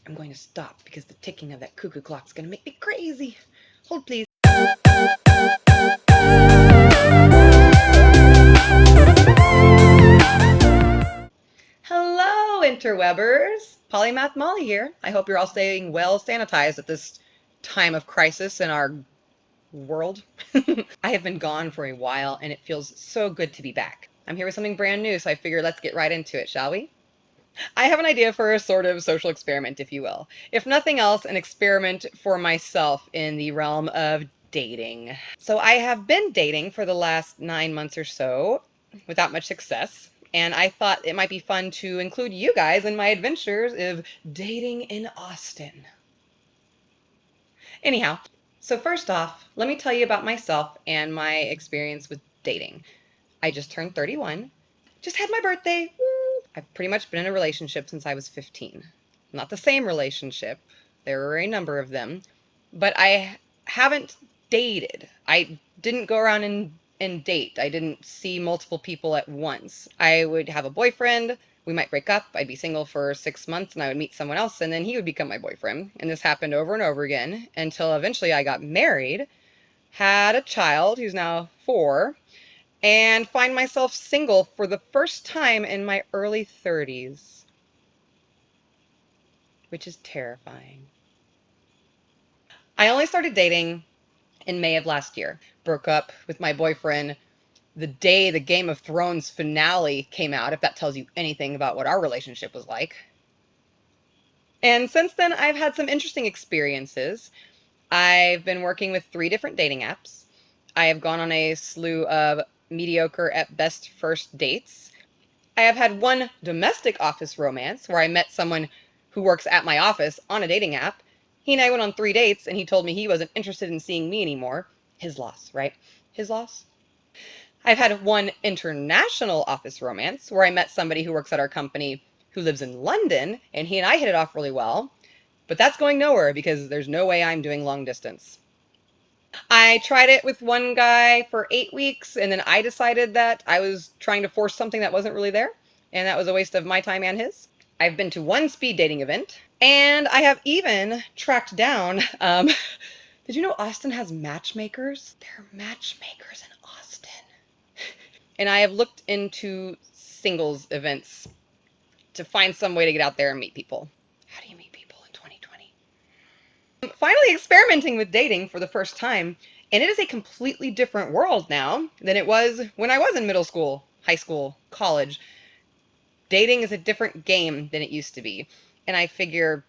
I'm going to stop because the ticking of that cuckoo clock is going to make me crazy. Hold, please. Hello, interwebers. PolymathMolly here. I hope you're all staying well sanitized at this time of crisis in our world. I have been gone for a while, and it feels so good to be back. I'm here with something brand new, so I figured let's get right into it, shall we? I have an idea for a sort of social experiment, if you will. If nothing else, an experiment for myself in the realm of dating. So I have been dating for the last 9 months or so without much success. And I thought it might be fun to include you guys in my adventures of dating in Austin. Anyhow, so first off, let me tell you about myself and my experience with dating. I just turned 31. Just had my birthday. Woo! I've pretty much been in a relationship since I was 15. Not the same relationship. There were a number of them. But I haven't dated. I didn't go around and date. I didn't see multiple people at once. I would have a boyfriend. We might break up. I'd be single for 6 months and I would meet someone else and then he would become my boyfriend. And this happened over and over again until eventually I got married, had a child who's now 4, and find myself single for the first time in my early 30s, which is terrifying. I only started dating in May of last year. Broke up with my boyfriend the day the Game of Thrones finale came out, if that tells you anything about what our relationship was like. And since then, I've had some interesting experiences. I've been working with 3 different dating apps. I have gone on a slew of mediocre at best first dates. I have had one domestic office romance where I met someone who works at my office on a dating app. He and I went on 3 dates and he told me he wasn't interested in seeing me anymore. His loss, right? His loss. I've had one international office romance where I met somebody who works at our company who lives in London, and he and I hit it off really well. But that's going nowhere because there's no way I'm doing long distance. I tried it with one guy for 8 weeks, and then I decided that I was trying to force something that wasn't really there, and that was a waste of my time and his. I've been to one speed dating event, and I have even tracked down, did you know Austin has matchmakers? There are matchmakers in Austin. And I have looked into singles events to find some way to get out there and meet people. How do you meet people in 2020? I'm finally experimenting with dating for the first time, and it is a completely different world now than it was when I was in middle school, high school, college. Dating is a different game than it used to be, and I figure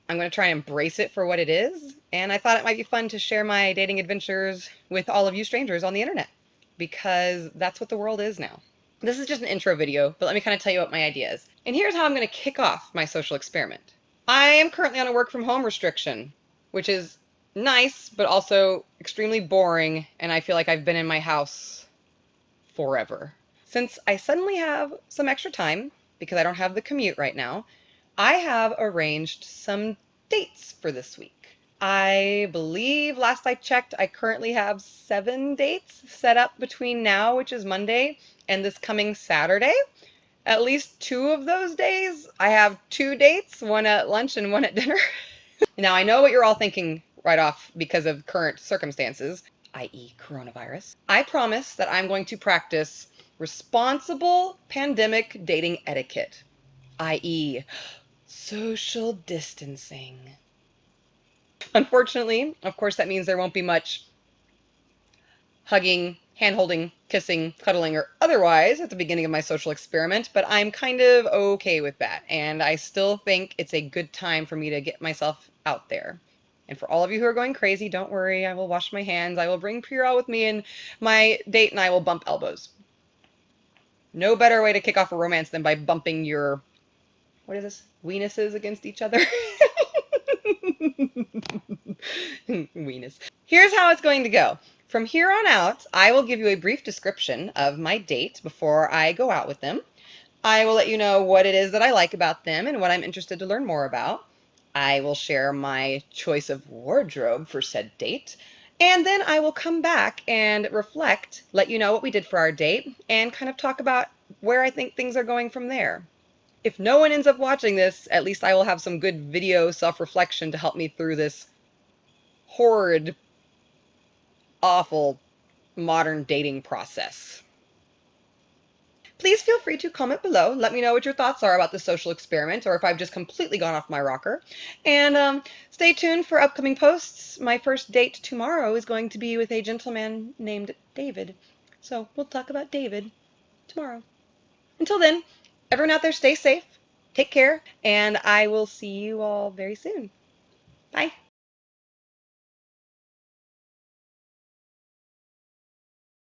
I'm going to try and embrace it for what it is, and I thought it might be fun to share my dating adventures with all of you strangers on the internet, because that's what the world is now. This is just an intro video, but let me kind of tell you what my idea is. And here's how I'm going to kick off my social experiment. I am currently on a work from home restriction, which is nice, but also extremely boring, and I feel like I've been in my house forever. Since I suddenly have some extra time, because I don't have the commute right now, I have arranged some dates for this week. I believe last I checked, I currently have 7 dates set up between now, which is Monday, and this coming Saturday. At least 2 of those days, I have 2 dates, one at lunch and one at dinner. Now, I know what you're all thinking right off because of current circumstances, i.e. coronavirus. I promise that I'm going to practice responsible pandemic dating etiquette, i.e. social distancing. Unfortunately, of course, that means there won't be much hugging, hand-holding, kissing, cuddling, or otherwise at the beginning of my social experiment, but I'm kind of okay with that, and I still think it's a good time for me to get myself out there. And for all of you who are going crazy, don't worry, I will wash my hands, I will bring Purell with me, and my date and I will bump elbows. No better way to kick off a romance than by bumping your, what is this, weenuses against each other? Weenus. Here's how it's going to go. From here on out, I will give you a brief description of my date before I go out with them. I will let you know what it is that I like about them and what I'm interested to learn more about. I will share my choice of wardrobe for said date. And then I will come back and reflect, let you know what we did for our date, and kind of talk about where I think things are going from there. if no one ends up watching this, at least I will have some good video self-reflection to help me through this horrid, awful modern dating process. Please feel free to comment below. Let me know what your thoughts are about the social experiment, or if I've just completely gone off my rocker. And stay tuned for upcoming posts. My first date tomorrow is going to be with a gentleman named David. So we'll talk about David tomorrow. Until then, everyone out there, stay safe, take care, and I will see you all very soon. Bye.